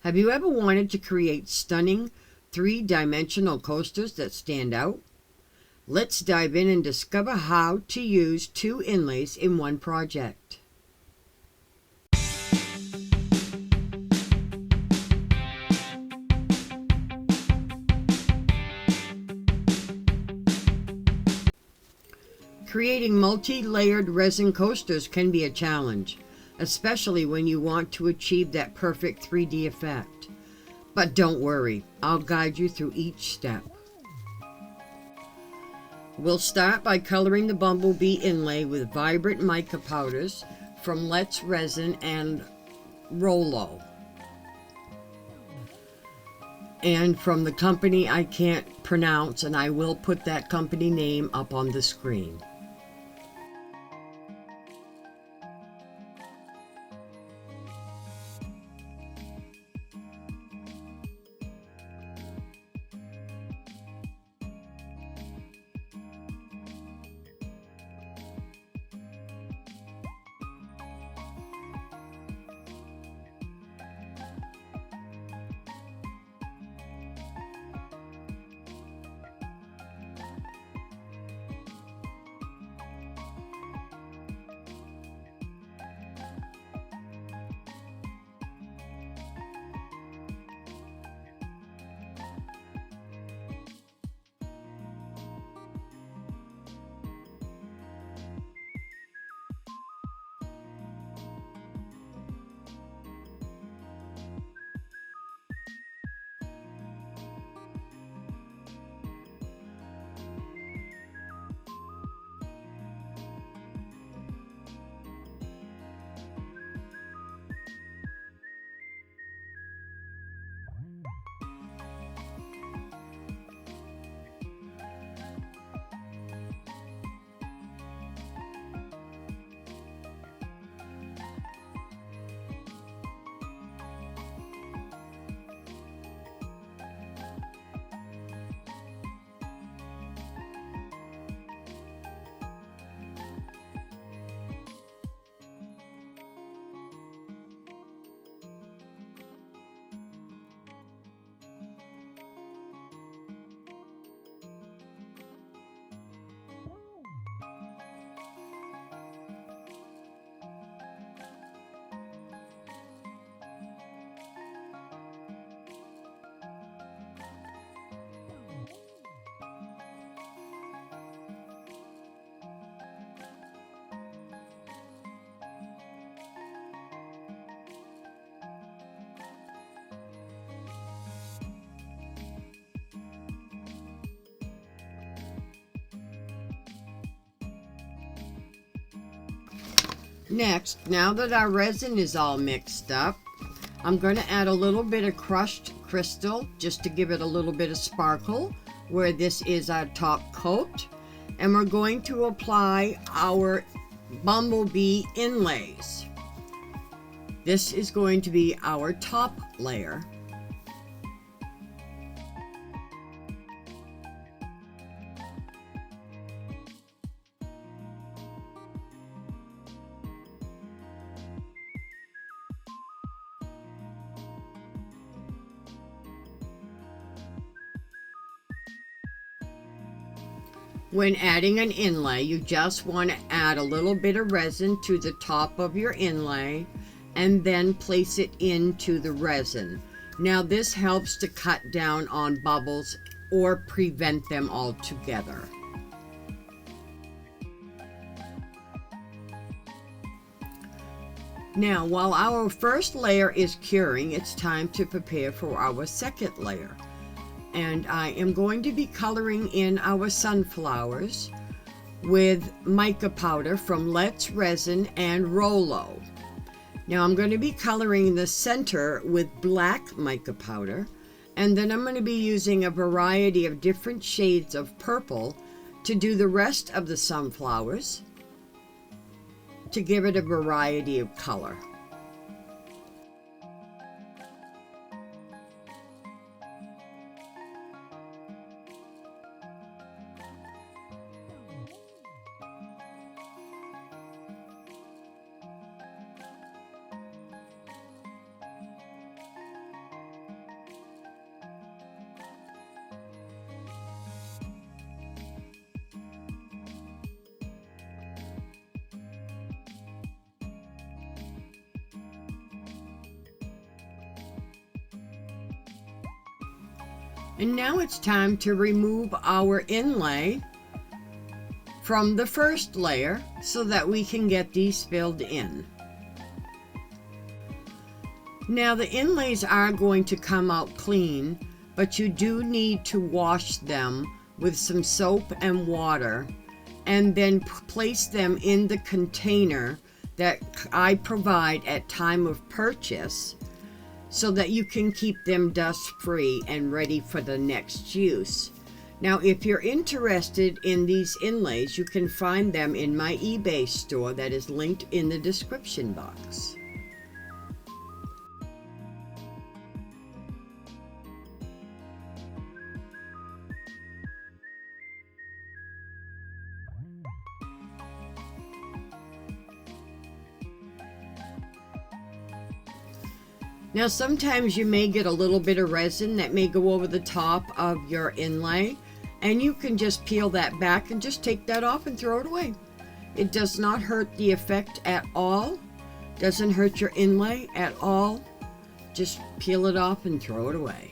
Have you ever wanted to create stunning three-dimensional coasters that stand out? Let's dive in and discover how to use two inlays in one project. Creating multi-layered resin coasters can be a challenge, especially when you want to achieve that perfect 3D effect. But don't worry, I'll guide you through each step. We'll start by coloring the bumblebee inlay with vibrant mica powders from Let's Resin and Rollo, and from the company I can't pronounce, and I will put that company name up on the screen. Next, now that our resin is all mixed up, I'm going to add a little bit of crushed crystal just to give it a little bit of sparkle where this is our top coat. And we're going to apply our bumblebee inlays. This is going to be our top layer. When adding an inlay, you just want to add a little bit of resin to the top of your inlay and then place it into the resin. Now this helps to cut down on bubbles or prevent them altogether. Now, while our first layer is curing, it's time to prepare for our second layer. And I am going to be coloring in our sunflowers with mica powder from Let's Resin and Rollo. Now I'm going to be coloring the center with black mica powder, and then I'm going to be using a variety of different shades of purple to do the rest of the sunflowers to give it a variety of color. And now it's time to remove our inlay from the first layer so that we can get these filled in. Now the inlays are going to come out clean, but you do need to wash them with some soap and water and then place them in the container that I provide at time of purchase so that you can keep them dust free and ready for the next use. Now if you're interested in these inlays, you can find them in my eBay store that is linked in the description box. Now sometimes you may get a little bit of resin that may go over the top of your inlay, and you can just peel that back and just take that off and throw it away. It does not hurt the effect at all, doesn't hurt your inlay at all. Just peel it off and throw it away.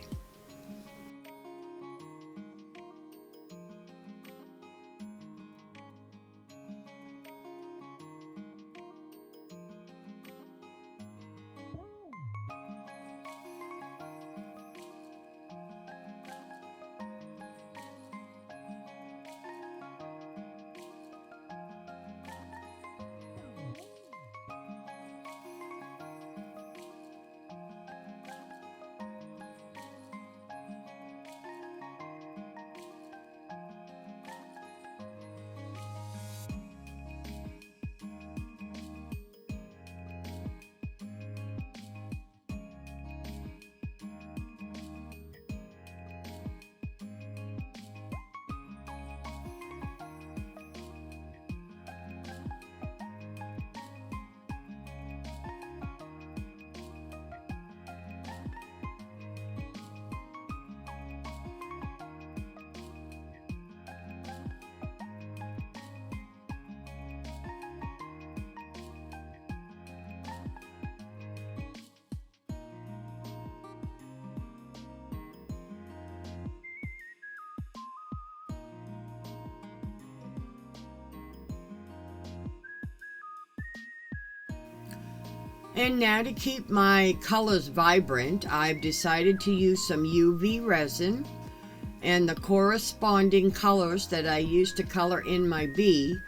And now to keep my colors vibrant, I've decided to use some UV resin and the corresponding colors that I use to color in my bee.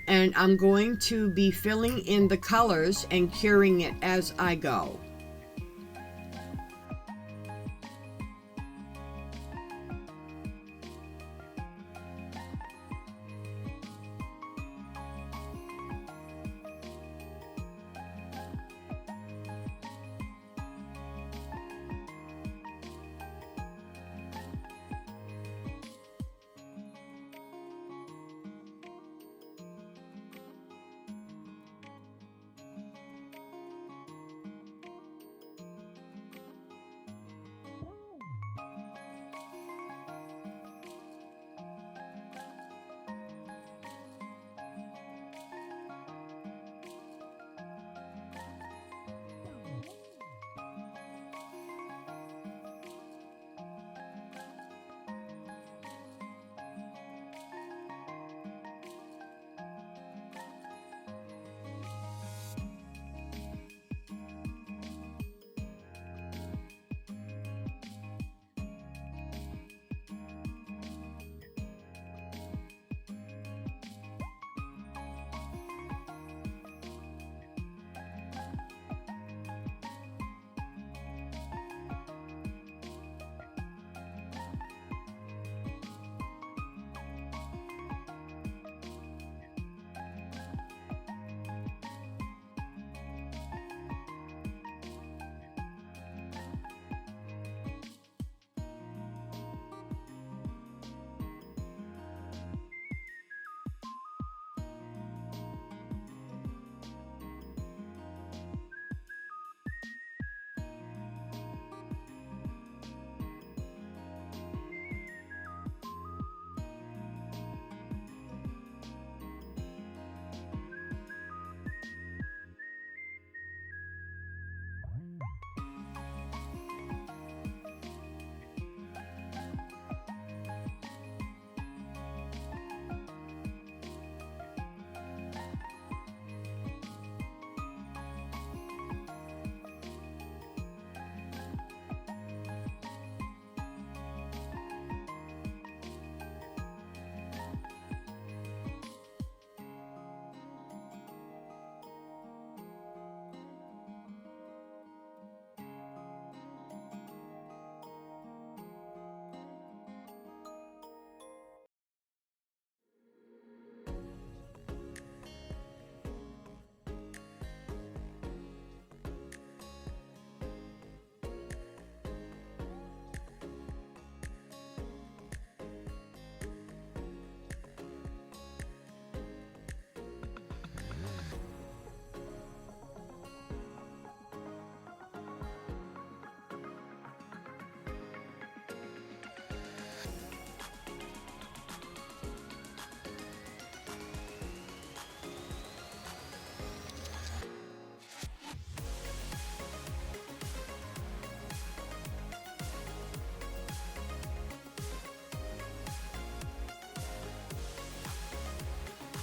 And I'm going to be filling in the colors and curing it as I go.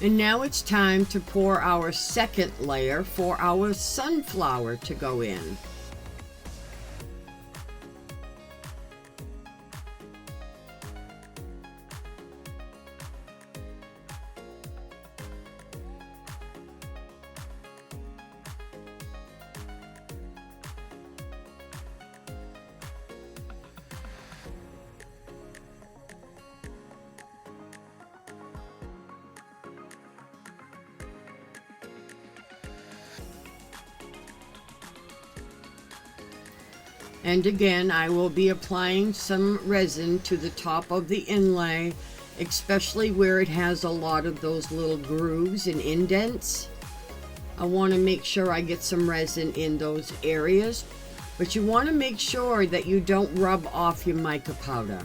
And now it's time to pour our second layer for our sunflower to go in. And again, I will be applying some resin to the top of the inlay, especially where it has a lot of those little grooves and indents. I want to make sure I get some resin in those areas, but you want to make sure that you don't rub off your mica powder.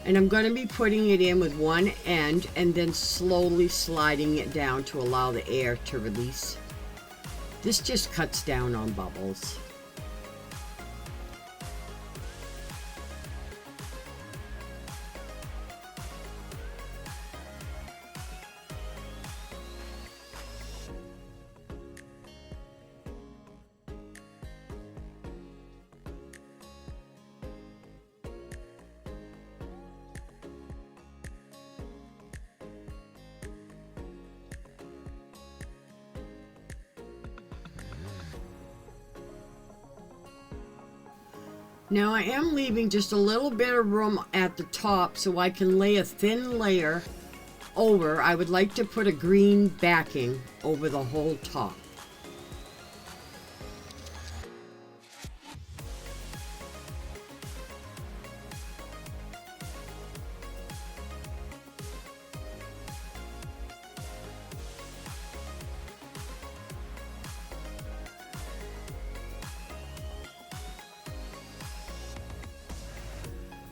And I'm going to be putting it in with one end and then slowly sliding it down to allow the air to release. This just cuts down on bubbles. Now I am leaving just a little bit of room at the top so I can lay a thin layer over. I would like to put a green backing over the whole top.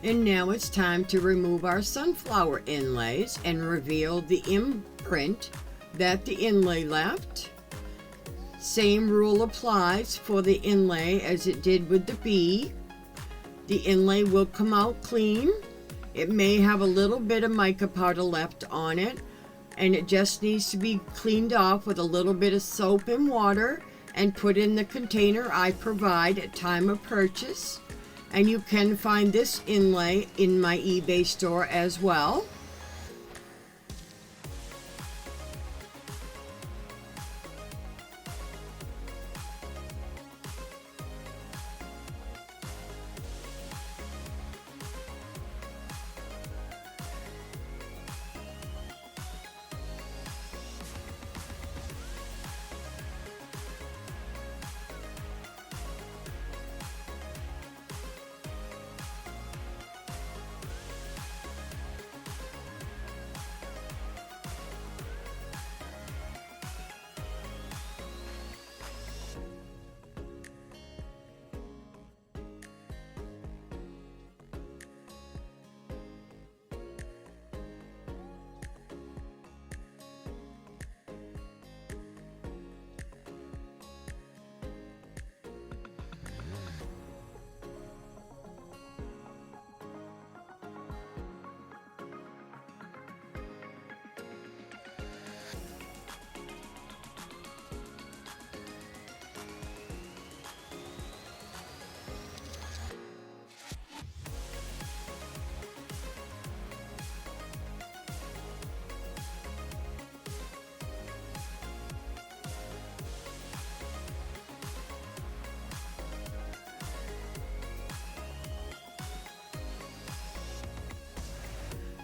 And now it's time to remove our sunflower inlays and reveal the imprint that the inlay left. Same rule applies for the inlay as it did with the bee. The inlay will come out clean. It may have a little bit of mica powder left on it, and it just needs to be cleaned off with a little bit of soap and water and put in the container I provide at time of purchase. And you can find this inlay in my eBay store as well.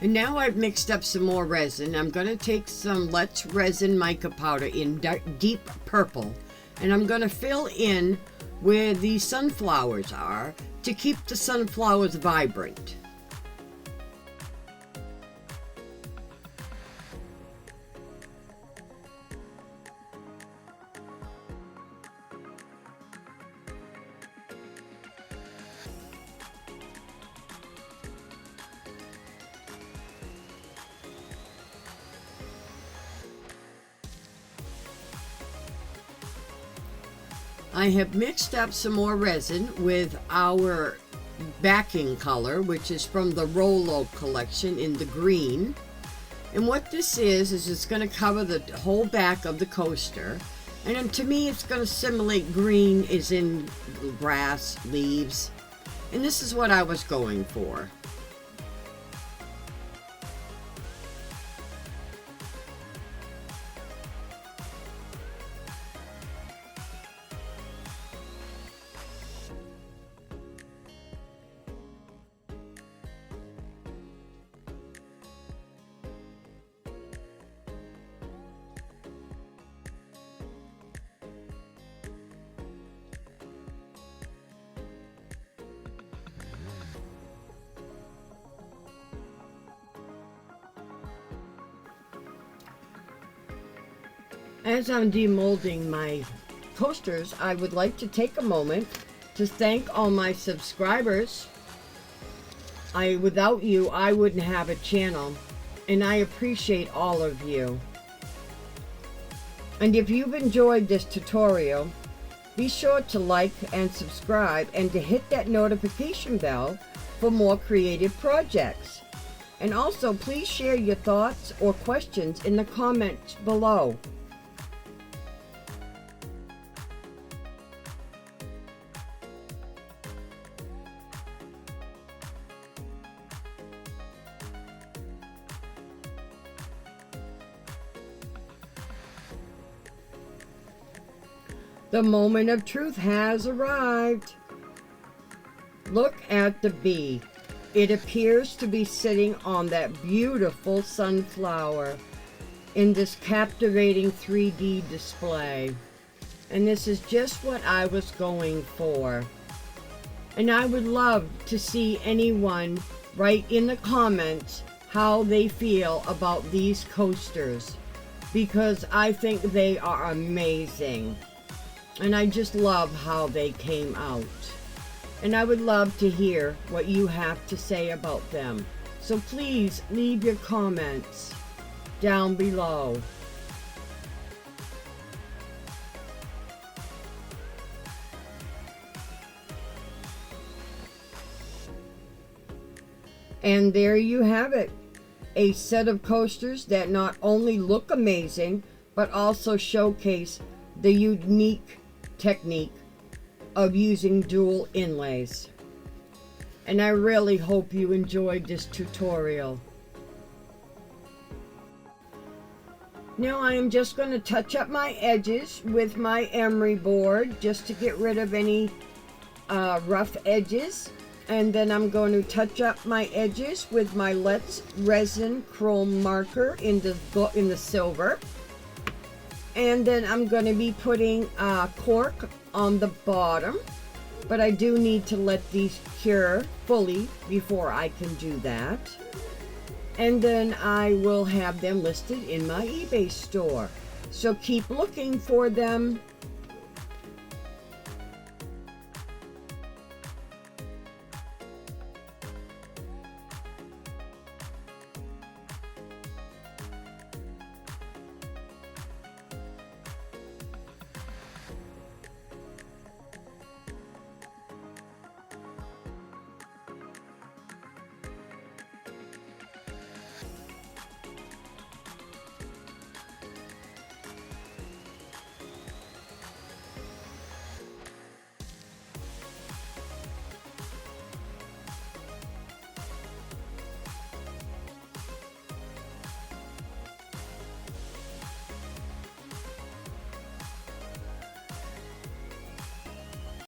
And now I've mixed up some more resin. I'm going to take some Let's Resin mica powder in deep purple, and I'm going to fill in where the sunflowers are to keep the sunflowers vibrant. I have mixed up some more resin with our backing color, which is from the Rolo collection in the green. And what this is it's going to cover the whole back of the coaster. And then to me, it's going to simulate green is in grass, leaves. And this is what I was going for. As I'm demolding my coasters, I would like to take a moment to thank all my subscribers. Without you, I wouldn't have a channel, and I appreciate all of you. And if you've enjoyed this tutorial, be sure to like and subscribe and to hit that notification bell for more creative projects. And also, please share your thoughts or questions in the comments below. The moment of truth has arrived. Look at the bee. It appears to be sitting on that beautiful sunflower in this captivating 3D display. And this is just what I was going for. And I would love to see anyone write in the comments how they feel about these coasters, because I think they are amazing. And I just love how they came out. And I would love to hear what you have to say about them. So please leave your comments down below. And there you have it. A set of coasters that not only look amazing, but also showcase the unique technique of using dual inlays. And I really hope you enjoyed this tutorial. Now I am just going to touch up my edges with my emery board just to get rid of any rough edges. And then I'm going to touch up my edges with my Let's Resin Chrome marker in the silver. And then I'm going to be putting cork on the bottom, but I do need to let these cure fully before I can do that. And then I will have them listed in my eBay store. So keep looking for them